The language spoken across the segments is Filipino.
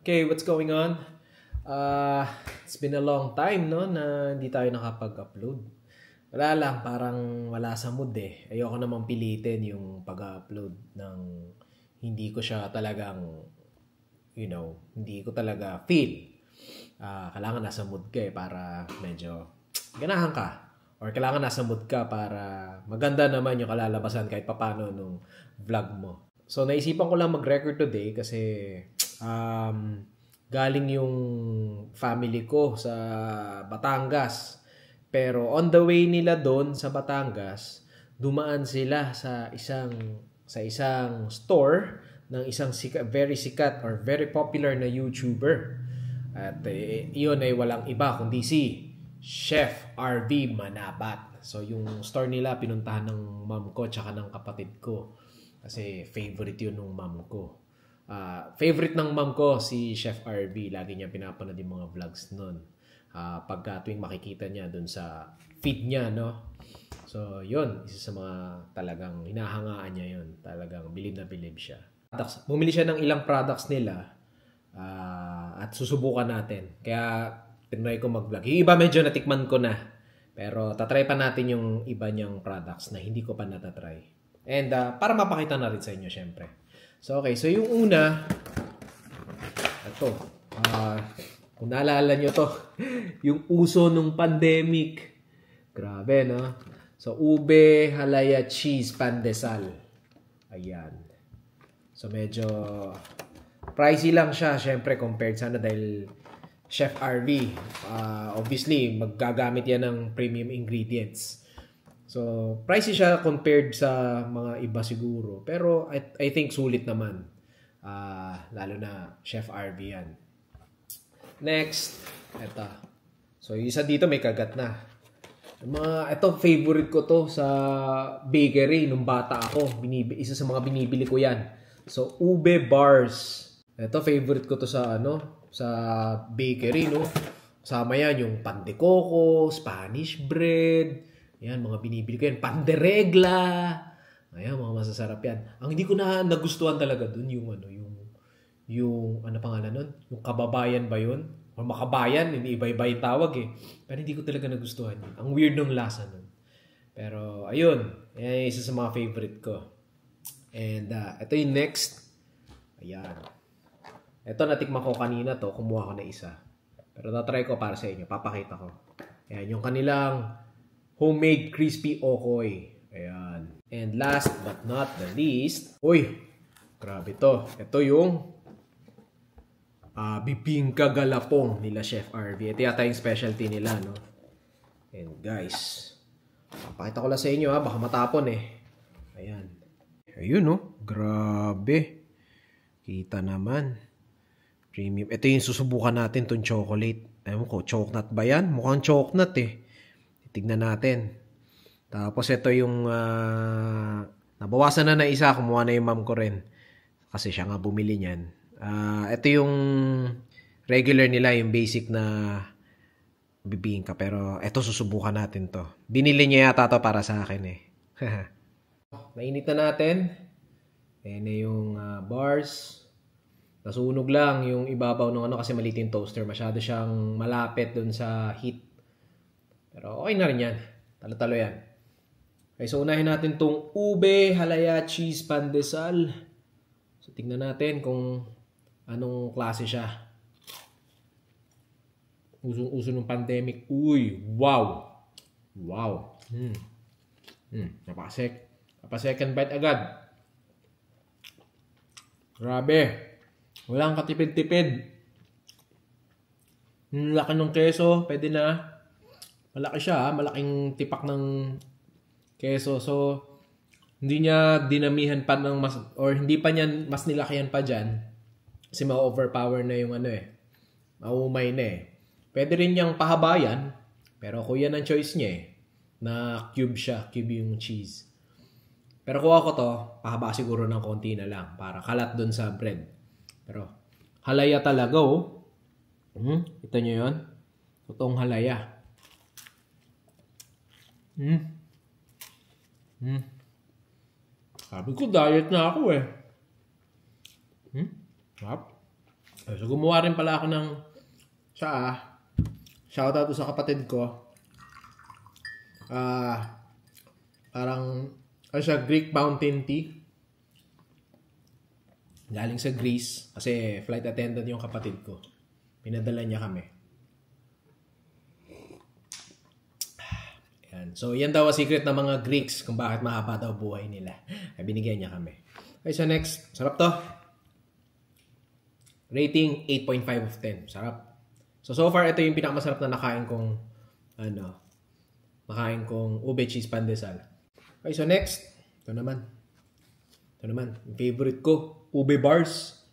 Okay, what's going on? It's been a long time, no, na hindi tayo nakapag-upload. Wala lang, parang wala sa mood eh. Ayoko namang pilitin yung pag-upload ng hindi ko siya talagang, hindi ko talaga feel. Kailangan nasa mood ka eh para medyo ganahan ka. Or kailangan nasa mood ka para maganda naman yung kalalabasan kahit papano nung vlog mo. So, naisipan ko lang mag-record today kasi galing yung family ko sa Batangas. Pero on the way nila doon sa Batangas, dumaan sila sa isang store ng isang very sikat or very popular na YouTuber. At iyon ay walang iba kundi si Chef RV Manabat. So yung store nila pinuntahan ng mom ko tsaka ng kapatid ko. Kasi favorite yun ng mom ko. Favorite ng mom ko si Chef RV. Lagi niya pinapanood yung mga vlogs nun. Pagka tuwing makikita niya dun sa feed niya, no? So, yun. Isa sa mga talagang hinahangaan niya yun. Talagang bilib na bilib siya. Bumili siya ng ilang products nila at susubukan natin. Kaya, tinry ko mag-vlog. Yung iba medyo natikman ko na. Pero, tatry pa natin yung iba niyang products na hindi ko pa natatry. And, para mapakita na rin sa inyo, syempre. So, okay. So, yung una, ito. Kung naalala nyo to, yung uso nung pandemic. Grabe, no? So, ube, halaya, cheese, pandesal. Ayan. So, medyo pricey lang siya, syempre, compared sana dahil Chef RV. Obviously, maggagamit yan ng premium ingredients. So, pricey siya compared sa mga iba siguro. Pero, I think sulit naman. Lalo na Chef RV yan. Next, eto. So, yung isa dito may kagat na. Ito, favorite ko to sa bakery nung bata ako. Isa sa mga binibili ko yan. So, ube bars. Ito, favorite ko to sa bakery, no? Kasama yan yung pan de coco, Spanish bread. Yan, mga binibili ko yan. Pan de regla. Ayan, mga masasarap yan. Ang hindi ko na nagustuhan talaga dun, yung ano pangalan nun? Yung kababayan ba yun? O makabayan, hindi iba-iba yung tawag eh. Pero hindi ko talaga nagustuhan yun. Ang weird ng lasa nun. Pero, ayun. Yan isa sa mga favorite ko. And, ito yung next. Ayan. Ito, natikman ko kanina to. Kumuha ko na isa. Pero tatry ko para sa inyo. Papakita ko. Ayan, yung kanilang homemade crispy okoy. Ayan. And last but not the least, uy, grabe to. Ito yung bibingka galapong nila Chef RV. Ito yata yung specialty nila, no? And guys, papakita ko lang sa inyo ha, baka matapon eh. Ayan. Ayun, no? Grabe. Kita naman. Premium. Ito yung susubukan natin, tong chocolate. Ewan ko, chocolate ba yan? Mukhang chocolate eh. Tignan natin. Tapos ito yung nabawasan na isa. Kumuha na yung mom ko rin. Kasi siya nga bumili niyan. Ito yung regular nila, yung basic na bibingka. Pero ito susubukan natin to. Binili niya yata to para sa akin eh. Mainit na natin. Ayan na yung bars. Nasunog lang yung ibabaw ng kasi maliit yung toaster. Masyado siyang malapit dun sa heat. Pero okay na rin yan. Talo-talo yan. Okay, so unahin natin tong ube, halaya, cheese, pandesal. So tingnan natin kung anong klase siya. Uso ng pandemic. Uy, wow. Wow. Napaka-second bite agad. Grabe. Walang katipid-tipid. Laki ng keso. Pwede na. Malaki siya. Malaking tipak ng keso. So, hindi niya dinamihan pa ng mas, or hindi pa niya mas nilakihan pa dyan. Kasi ma-overpower na yung maumay na eh. Pwede rin niyang pahabayan. Pero kung yan ang choice niya eh. Na cube siya. Cube yung cheese. Pero kuha ko to, pahaba siguro ng konti na lang. Para kalat dun sa bread. Pero halaya talaga oh. Ito nyo yun? Totoong halaya. Sabi ko, diet na ako eh. So gumawa rin pala ako ng shoutout sa kapatid ko. Parang siya Greek Mountain Tea. Galing sa Greece kasi flight attendant yung kapatid ko. Pinadala niya kami. Yan. So yan daw ang secret ng mga Greeks kung bakit mahaba daw buhay nila. Ay binigyan niya kami. Okay, so next. Sarap to. Rating 8.5 of 10. Sarap. So far ito yung pinakamasarap na nakain kong ube cheese pandesal. Okay, so next. Ito naman. Yung favorite ko. Ube bars.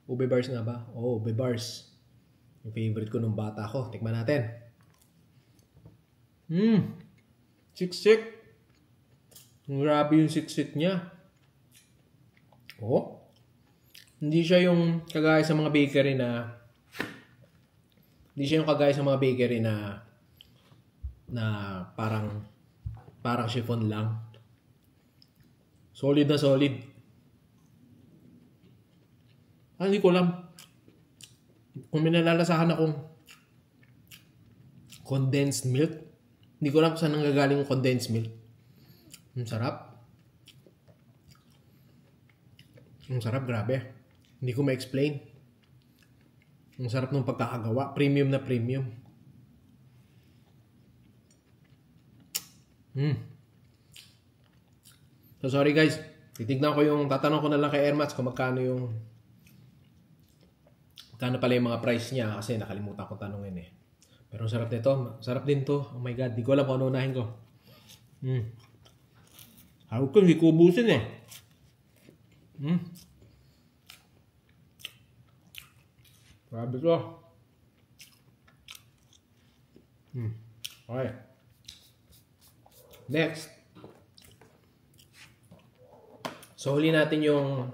Ube bars nga ba? Oh, ube bars. Yung favorite ko nung bata ko. Tikman natin. Siksik. Grabe yung siksik niya. Oh. Hindi siya yung kagaya sa mga bakery na parang chiffon lang. Solid na solid. Hindi ko alam. Kung may nalalasahan akong condensed milk, hindi ko alam kung saan nanggagaling yung condensed milk. Ang sarap. Ang sarap, grabe. Hindi ko ma-explain. Ang sarap ng pagkakagawa. Premium na premium. So sorry guys. Tatanong ko na lang kay Ermats kung magkano pala yung mga price niya kasi nakalimutan ko tanongin eh. Pero sarap nito. Sarap din to. Oh my God. Di ko alam kung ano unahin ko. Harap ko, hindi ko ubusin eh. Grabe to. Okay. Next. So huli natin yung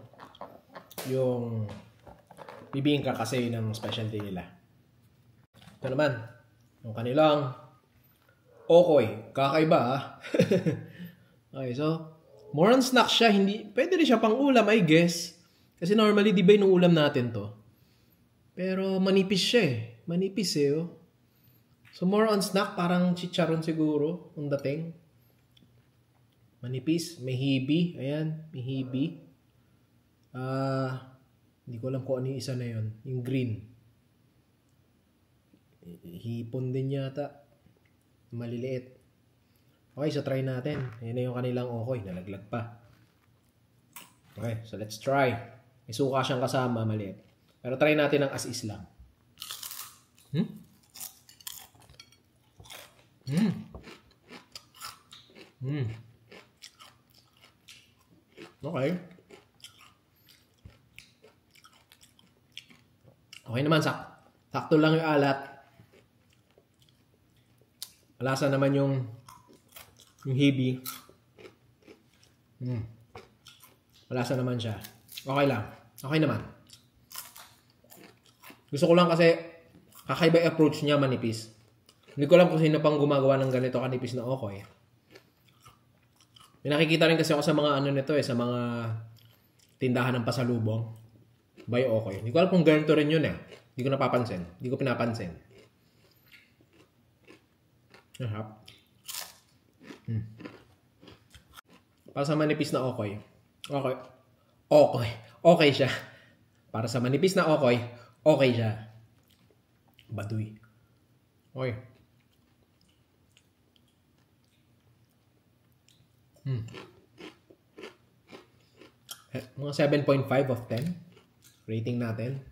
bibingka kasi ng specialty nila. Ito naman, yung kanilang okoy. Kakaiba Okay, so more on snack siya. Pwede rin siya pang ulam, I guess. Kasi normally, di ba yung ulam natin to? Pero manipis siya eh. Manipis eh, oh. So more on snack, parang chicharon siguro, ang dating. Manipis, may hibi. Ayan, may hibi. Hindi ko alam kung ano yung isa na yun. Yung green. Hipon din yata. Maliliit. Okay, so try natin. Ayan na yung kanilang okoy. Nalaglag pa. Okay, so let's try. May suka siyang kasama, maliit. Pero try natin ang as is lang. Okay. Okay naman, sakto lang yung alat. Malasa naman yung hibi. Malasa naman siya. Okay lang. Okay naman. Gusto ko lang kasi kakaiba yung approach niya, manipis. Hindi ko alam kung sino pang gumagawa ng ganito kanipis na okoy. May nakikita rin kasi ako sa mga sa mga tindahan ng pasalubong. By okoy. Hindi ko alam kung ganito rin yun eh. Hindi ko napapansin. Hindi ko pinapansin. Harap. Para sa manipis na okoy. Okay. Okay siya. Para sa manipis na okoy, okay siya. Baduy. Okay. Mga 7.5 of 10. Rating natin.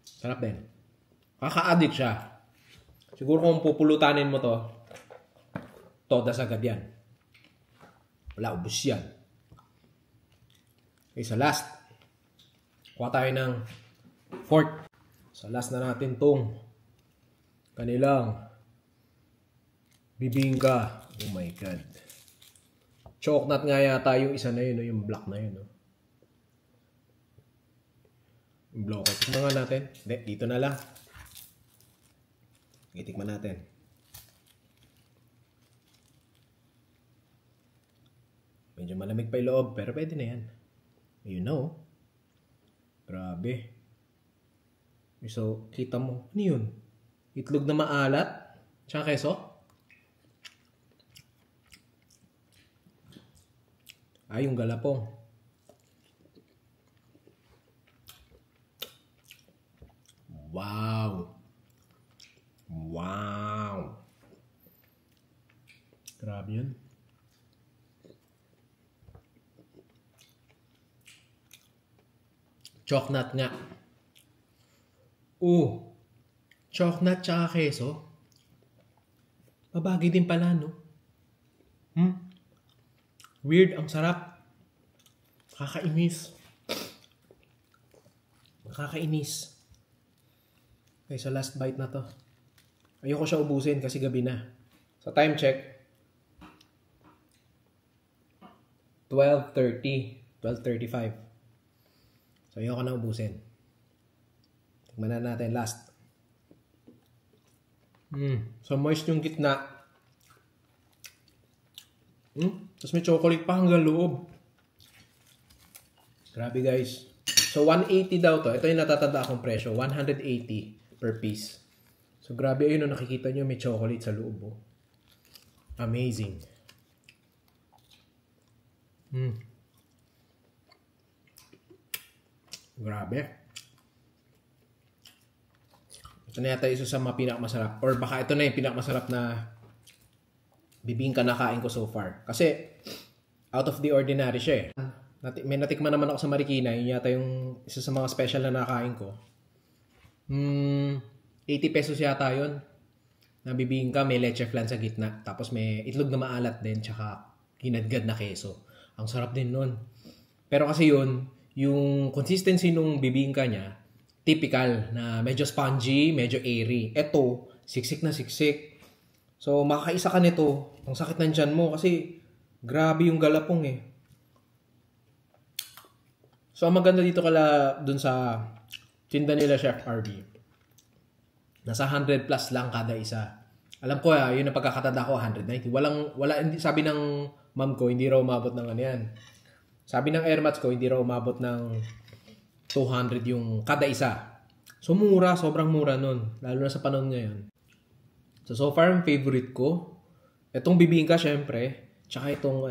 Sarap din. Kaka-addict siya. Siguro kung pupulutanin mo to, todas agad yan. Wala, ubus yan. Okay, sa last. Kuha tayo ng fourth. Sa last na natin tong kanilang bibingka. Oh my God. Chocolate nga yata yung isa na yun, yung black na yun. Yung block. Tikman nga natin. Hindi, dito na lang. Itikman natin. Medyo malamig pa yung loob, pero pwede na yan. You know. Grabe. So, kita mo. Ano yun? Itlog na maalat? Tsaka keso? Ay, yung galapong. Wow! Wow! Grabe yun. Chocolate nga. Chocolate tsaka keso. Mabagi din pala, no? Weird, ang sarap. Kakainis. Kakainis. Okay, so last bite na to. Ayoko siya ubusin kasi gabi na. So time check. 12:35. So ayoko na ubusin. Tignan na natin last. So moist yung gitna. Tapos may chocolate pa hanggang loob. Grabe guys. So 180 daw to. Ito yung natatanda akong presyo. 180 per piece. So grabe ayun, nakikita nyo may chocolate sa loob. Oh. Amazing. Grabe. Ito na yata isa sa mga pinakamasarap. Or baka ito na yung pinakamasarap na bibingka na kain ko so far. Kasi out of the ordinary siya eh. May natikman naman ako sa Marikina. Yun yata yung isa sa mga special na nakain ko. 80 pesos yata yun. Na bibingka, may leche flan sa gitna. Tapos may itlog na maalat din. Tsaka ginadgad na keso. Ang sarap din nun. Pero kasi yun, yung consistency nung bibingka niya, typical na medyo spongy, medyo airy. Eto, siksik na siksik. So, makakaisa ka nito. Ang sakit ng tiyan mo kasi grabe yung galapong eh. So, ang maganda dito kala dun sa tinda nila Chef RV. Nasa 100 plus lang kada isa. Alam ko yun ang pagkakatanda ko, 190. Hindi, sabi ng mom ko, hindi raw umabot ng ano yan. Sabi ng airmats ko, hindi raw umabot ng 200 yung kada isa. So, mura. Sobrang mura nun. Lalo na sa panahon ngayon. So far, ang favorite ko, itong bibingka, syempre. Tsaka itong,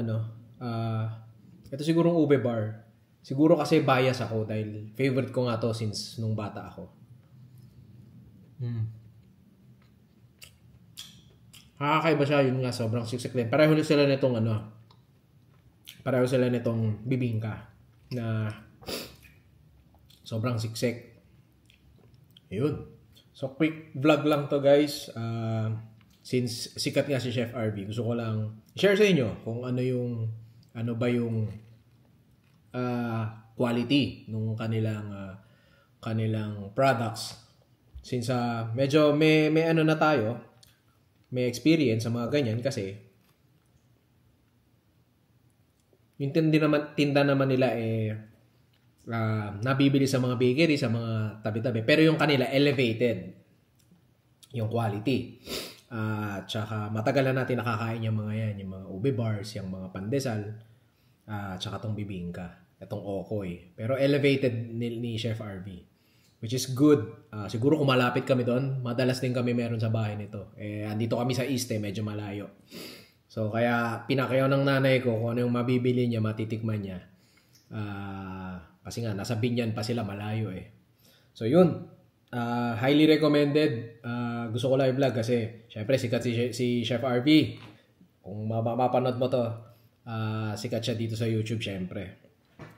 ito sigurong ube bar. Siguro kasi bias ako dahil favorite ko nga to since nung bata ako. Nakakaiba siya, yun nga, sobrang siksik din. Pareho sila nitong bibingka na sobrang siksik. Yun. So, quick vlog lang to guys. Since sikat nga si Chef RV, gusto ko lang share sa inyo kung ano ba yung quality nung kanilang products. Since medyo may na tayo, may experience sa mga ganyan kasi yung tinda naman nila nabibili sa mga bakery, sa mga tabi-tabi. Pero yung kanila, elevated yung quality. Tsaka matagal na natin nakakain yung mga yan, yung mga ube bars, yung mga pandesal, tsaka tong bibingka, itong okoy. Pero elevated ni Chef RV, which is good. Siguro kung malapit kami doon, madalas din kami meron sa bahay nito. Andito kami sa East, medyo malayo. So, kaya pinakayaw ng nanay ko kung ano yung mabibili niya, matitikman niya. Kasi nga, nasa Binyan pa sila, malayo eh. So, yun. Highly recommended. Gusto ko lang i-vlog kasi, syempre, sikat si Chef RV. Kung mapapanood mo to, sikat siya dito sa YouTube, syempre.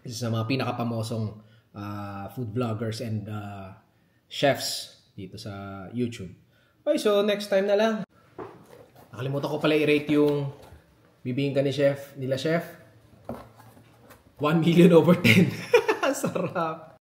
Isa sa mga pinakapamosong food vloggers and chefs dito sa YouTube. Okay, so next time na lang. Nakalimutan ko pala i-rate yung bibingka nila Chef. 1 million over 10. Sarap.